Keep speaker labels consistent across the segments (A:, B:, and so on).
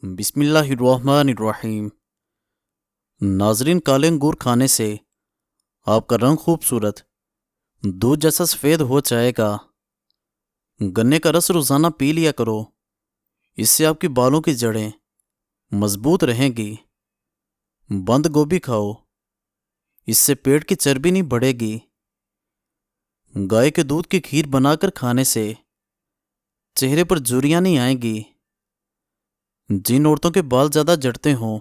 A: بسم اللہ الرحمن الرحیم۔ ناظرین، کالے انگور کھانے سے آپ کا رنگ خوبصورت دودھ جیسا سفید ہو جائے گا۔ گنے کا رس روزانہ پی لیا کرو، اس سے آپ کی بالوں کی جڑیں مضبوط رہیں گی۔ بند گوبھی کھاؤ، اس سے پیٹ کی چربی نہیں بڑھے گی۔ گائے کے دودھ کی کھیر بنا کر کھانے سے چہرے پر جھریاں نہیں آئیں گی۔ جن عورتوں کے بال زیادہ جھڑتے ہوں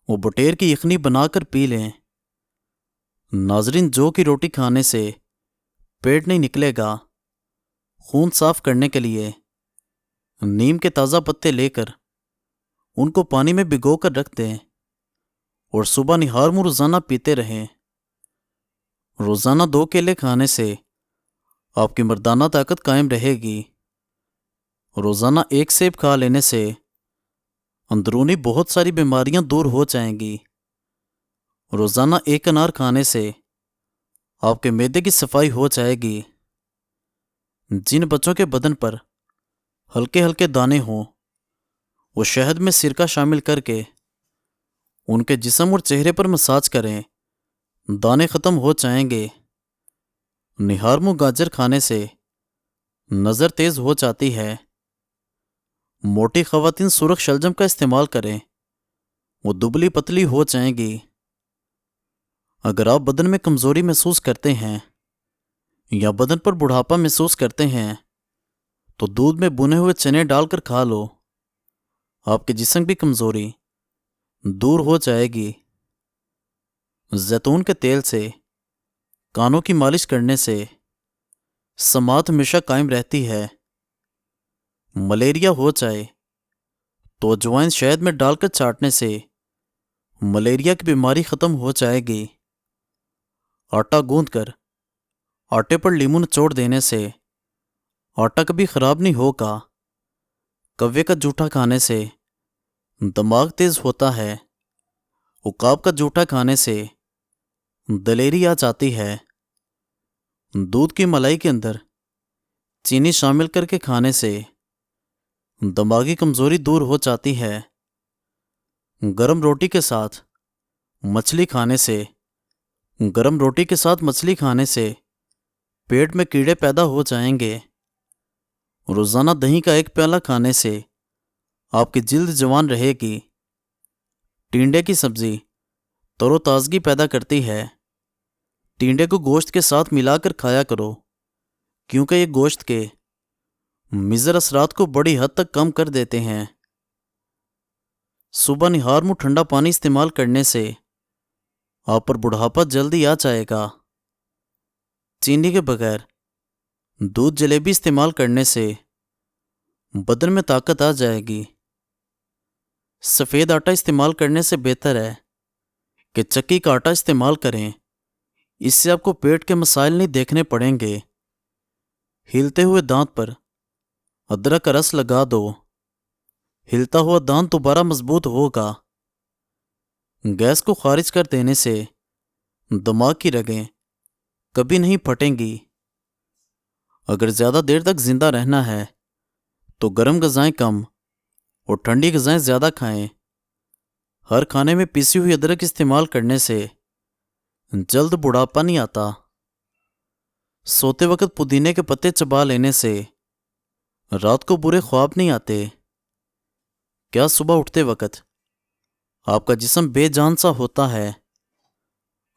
A: وہ بٹیر کی یخنی بنا کر پی لیں۔ ناظرین، جو کی روٹی کھانے سے پیٹ نہیں نکلے گا، خون صاف کرنے کے لیے نیم کے تازہ پتے لے کر ان کو پانی میں بھگو کر رکھ دیں اور صبح نہار منہ روزانہ پیتے رہیں۔ روزانہ 2 کیلے کھانے سے آپ کی مردانہ طاقت قائم رہے گی۔ روزانہ 1 سیب کھا لینے سے اندرونی بہت ساری بیماریاں دور ہو جائیں گی۔ روزانہ 1 انار کھانے سے آپ کے معدے کی صفائی ہو جائے گی۔ جن بچوں کے بدن پر ہلکے ہلکے دانے ہوں وہ شہد میں سرکہ شامل کر کے ان کے جسم اور چہرے پر مساج کریں، دانے ختم ہو جائیں گے۔ نہار منہ گاجر کھانے سے نظر تیز ہو جاتی ہے۔ موٹی خواتین سرخ شلجم کا استعمال کریں، وہ دبلی پتلی ہو جائیں گی۔ اگر آپ بدن میں کمزوری محسوس کرتے ہیں یا بدن پر بڑھاپا محسوس کرتے ہیں تو دودھ میں بنے ہوئے چنے ڈال کر کھا لو، آپ کے جسم کی کمزوری دور ہو جائے گی۔ زیتون کے تیل سے کانوں کی مالش کرنے سے سماعت ہمیشہ قائم رہتی ہے۔ ملیریا ہو جائے تو اجوائن شہد میں ڈال کر چاٹنے سے ملیریا کی بیماری ختم ہو جائے گی۔ آٹا گوندھ کر آٹے پر لیموں نچوڑ دینے سے آٹا کبھی خراب نہیں ہوگا۔ کوے کا جوٹا کھانے سے دماغ تیز ہوتا ہے۔ عقاب کا جوٹا کھانے سے دلیری آ جاتی ہے۔ دودھ کی ملائی کے اندر چینی شامل کر کے کھانے سے دماغی کمزوری دور ہو جاتی ہے۔ گرم روٹی کے ساتھ مچھلی کھانے سے پیٹ میں کیڑے پیدا ہو جائیں گے۔ روزانہ دہی کا 1 پیالہ کھانے سے آپ کی جلد جوان رہے گی۔ ٹینڈے کی سبزی تر و تازگی پیدا کرتی ہے۔ ٹینڈے کو گوشت کے ساتھ ملا کر کھایا کرو، کیونکہ یہ گوشت کے مضر اثرات کو بڑی حد تک کم کر دیتے ہیں۔ صبح نہار منہ ٹھنڈا پانی استعمال کرنے سے آپ پر بڑھاپا جلدی آ جائے گا۔ چینی کے بغیر دودھ جلیبی استعمال کرنے سے بدن میں طاقت آ جائے گی۔ سفید آٹا استعمال کرنے سے بہتر ہے کہ چکی کا آٹا استعمال کریں، اس سے آپ کو پیٹ کے مسائل نہیں دیکھنے پڑیں گے۔ ہلتے ہوئے دانت پر ادرک کا رس لگا دو، ہلتا ہوا دانت دوبارہ مضبوط ہوگا۔ گیس کو خارج کر دینے سے دماغ کی رگیں کبھی نہیں پھٹیں گی۔ اگر زیادہ دیر تک زندہ رہنا ہے تو گرم غذائیں کم اور ٹھنڈی غذائیں زیادہ کھائیں۔ ہر کھانے میں پیسی ہوئی ادرک استعمال کرنے سے جلد بڑھاپا نہیں آتا۔ سوتے وقت پودینے کے پتے چبا لینے سے رات کو برے خواب نہیں آتے۔ کیا صبح اٹھتے وقت آپ کا جسم بے جان سا ہوتا ہے؟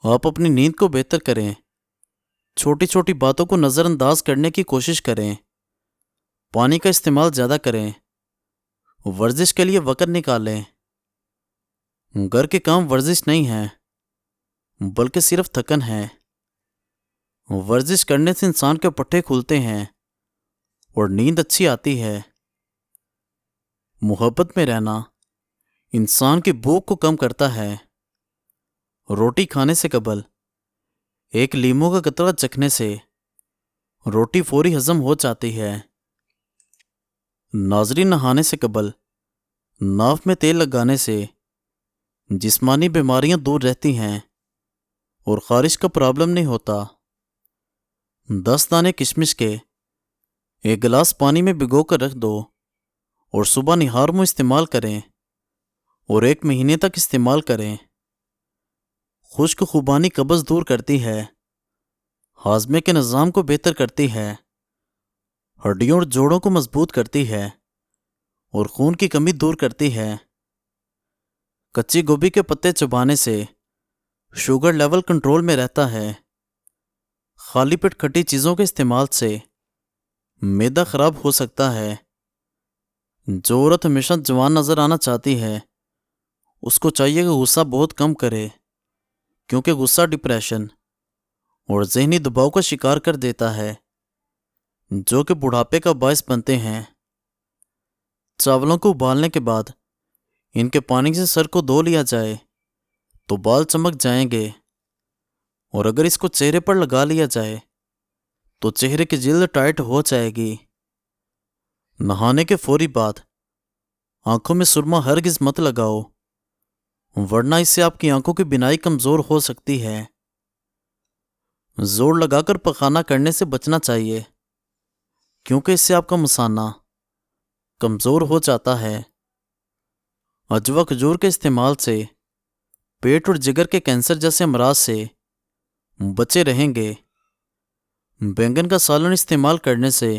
A: آپ اپنی نیند کو بہتر کریں، چھوٹی چھوٹی باتوں کو نظر انداز کرنے کی کوشش کریں، پانی کا استعمال زیادہ کریں، ورزش کے لیے وقت نکالیں۔ گھر کے کام ورزش نہیں ہیں بلکہ صرف تھکن ہے۔ ورزش کرنے سے انسان کے پٹھے کھلتے ہیں اور نیند اچھی آتی ہے۔ محبت میں رہنا انسان کی بھوک کو کم کرتا ہے۔ روٹی کھانے سے قبل 1 لیموں کا قطرہ چکھنے سے روٹی فوری ہضم ہو جاتی ہے۔ ناظرین، نہانے سے قبل ناف میں تیل لگانے سے جسمانی بیماریاں دور رہتی ہیں اور خارش کا پرابلم نہیں ہوتا۔ 10 دانے کشمش کے 1 گلاس پانی میں بھگو کر رکھ دو اور صبح نہار منہ استعمال کریں اور 1 مہینے تک استعمال کریں۔ خشک خوبانی قبض دور کرتی ہے، ہاضمے کے نظام کو بہتر کرتی ہے، ہڈیوں اور جوڑوں کو مضبوط کرتی ہے اور خون کی کمی دور کرتی ہے۔ کچی گوبھی کے پتے چبانے سے شوگر لیول کنٹرول میں رہتا ہے۔ خالی پیٹ کھٹی چیزوں کے استعمال سے معدہ خراب ہو سکتا ہے۔ جو عورت ہمیشہ جوان نظر آنا چاہتی ہے اس کو چاہیے کہ غصہ بہت کم کرے، کیونکہ غصہ ڈپریشن اور ذہنی دباؤ کا شکار کر دیتا ہے، جو کہ بڑھاپے کا باعث بنتے ہیں۔ چاولوں کو ابالنے کے بعد ان کے پانی سے سر کو دھو لیا جائے تو بال چمک جائیں گے، اور اگر اس کو چہرے پر لگا لیا جائے تو چہرے کی جلد ٹائٹ ہو جائے گی۔ نہانے کے فوری بعد آنکھوں میں سرما ہرگز مت لگاؤ، ورنہ اس سے آپ کی آنکھوں کی بینائی کمزور ہو سکتی ہے۔ زور لگا کر پخانہ کرنے سے بچنا چاہیے، کیونکہ اس سے آپ کا مثانہ کمزور ہو جاتا ہے۔ عجوا کھجور کے استعمال سے پیٹ اور جگر کے کینسر جیسے امراض سے بچے رہیں گے۔ بینگن کا سالن استعمال کرنے سے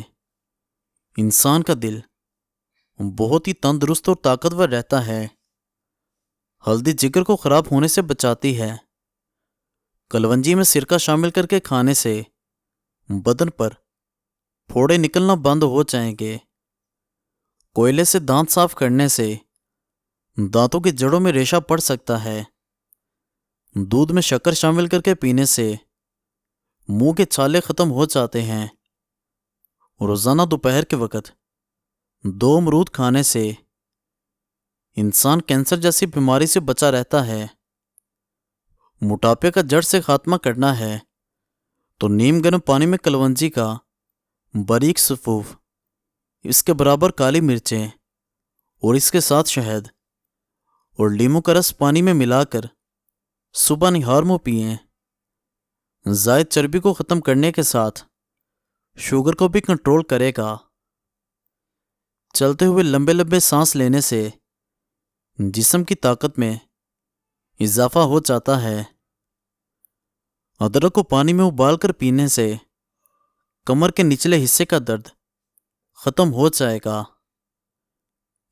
A: انسان کا دل بہت ہی تندرست اور طاقتور رہتا ہے۔ ہلدی جگر کو خراب ہونے سے بچاتی ہے۔ کلونجی میں سرکہ شامل کر کے کھانے سے بدن پر پھوڑے نکلنا بند ہو جائیں گے۔ کوئلے سے دانت صاف کرنے سے دانتوں کی جڑوں میں ریشہ پڑ سکتا ہے۔ دودھ میں شکر شامل کر کے پینے سے منہ کے چھالے ختم ہو جاتے ہیں۔ روزانہ دوپہر کے وقت 2 امرود کھانے سے انسان کینسر جیسی بیماری سے بچا رہتا ہے۔ موٹاپے کا جڑ سے خاتمہ کرنا ہے تو نیم گرم پانی میں کلونجی کا باریک صفوف، اس کے برابر کالی مرچیں اور اس کے ساتھ شہد اور لیموں کا رس پانی میں ملا کر صبح نہار منہ پئیں۔ زائد چربی کو ختم کرنے کے ساتھ شوگر کو بھی کنٹرول کرے گا۔ چلتے ہوئے لمبے لمبے سانس لینے سے جسم کی طاقت میں اضافہ ہو جاتا ہے۔ ادرک کو پانی میں ابال کر پینے سے کمر کے نچلے حصے کا درد ختم ہو جائے گا۔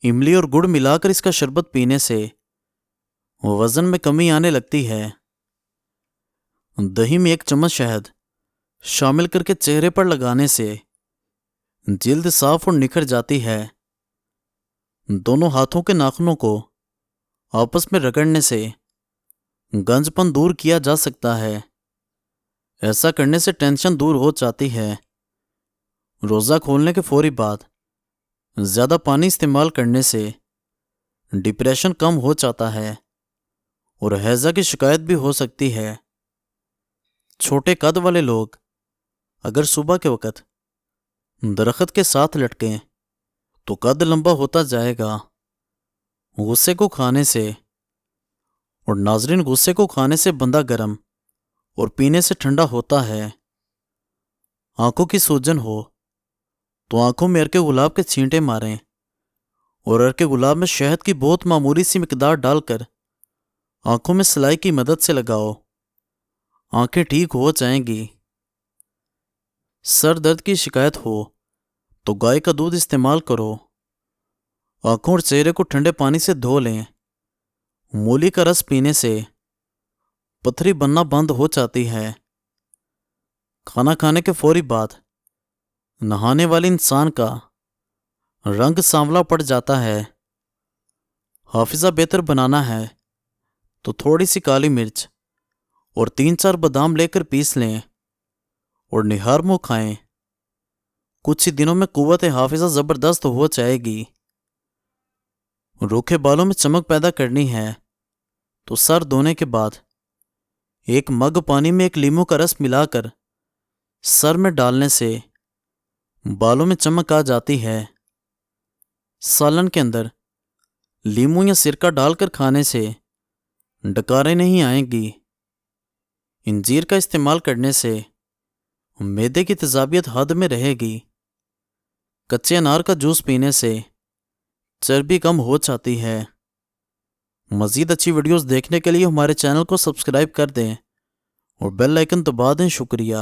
A: املی اور گڑ ملا کر اس کا شربت پینے سے وزن میں کمی آنے لگتی ہے۔ دہی میں 1 چمچ شہد شامل کر کے چہرے پر لگانے سے جلد صاف اور نکھر جاتی ہے۔ دونوں ہاتھوں کے ناخنوں کو آپس میں رگڑنے سے گنج پن دور کیا جا سکتا ہے۔ ایسا کرنے سے ٹینشن دور ہو جاتی ہے۔ روزہ کھولنے کے فوری بعد زیادہ پانی استعمال کرنے سے ڈپریشن کم ہو جاتا ہے اور ہیضہ کی شکایت بھی ہو سکتی ہے۔ چھوٹے قد والے لوگ اگر صبح کے وقت درخت کے ساتھ لٹکیں تو قد لمبا ہوتا جائے گا۔ غصے کو کھانے سے اور ناظرین غصے کو کھانے سے بندہ گرم اور پینے سے ٹھنڈا ہوتا ہے۔ آنکھوں کی سوجن ہو تو آنکھوں میں ارکے گلاب کے چھینٹے ماریں اور ارکے گلاب میں شہد کی بہت معمولی سی مقدار ڈال کر آنکھوں میں سلائی کی مدد سے لگاؤ، آنکھیں ٹھیک ہو جائیں گی۔ سر درد کی شکایت ہو تو گائے کا دودھ استعمال کرو۔ آنکھوں اور چہرے کو ٹھنڈے پانی سے دھو لیں۔ مولی کا رس پینے سے پتھری بننا بند ہو جاتی ہے۔ کھانا کھانے کے فوری بعد نہانے والے انسان کا رنگ سانولا پڑ جاتا ہے۔ حافظہ بہتر بنانا ہے تو تھوڑی سی کالی مرچ اور 3-4 بادام لے کر پیس لیں اور نہار منہ کھائیں۔ کچھ ہی دنوں میں قوت حافظہ زبردست ہو جائے گی۔ روکھے بالوں میں چمک پیدا کرنی ہے تو سر دھونے کے بعد 1 مگ پانی میں 1 لیموں کا رس ملا کر سر میں ڈالنے سے بالوں میں چمک آ جاتی ہے۔ سالن کے اندر لیموں یا سرکہ ڈال کر کھانے سے ڈکاریں نہیں آئیں گی۔ انجیر کا استعمال کرنے سے معدے کی تیزابیت حد میں رہے گی۔ کچے انار کا جوس پینے سے چربی کم ہو جاتی ہے۔ مزید اچھی ویڈیوز دیکھنے کے لیے ہمارے چینل کو سبسکرائب کر دیں اور بیل آئکن دبا دیں۔ شکریہ۔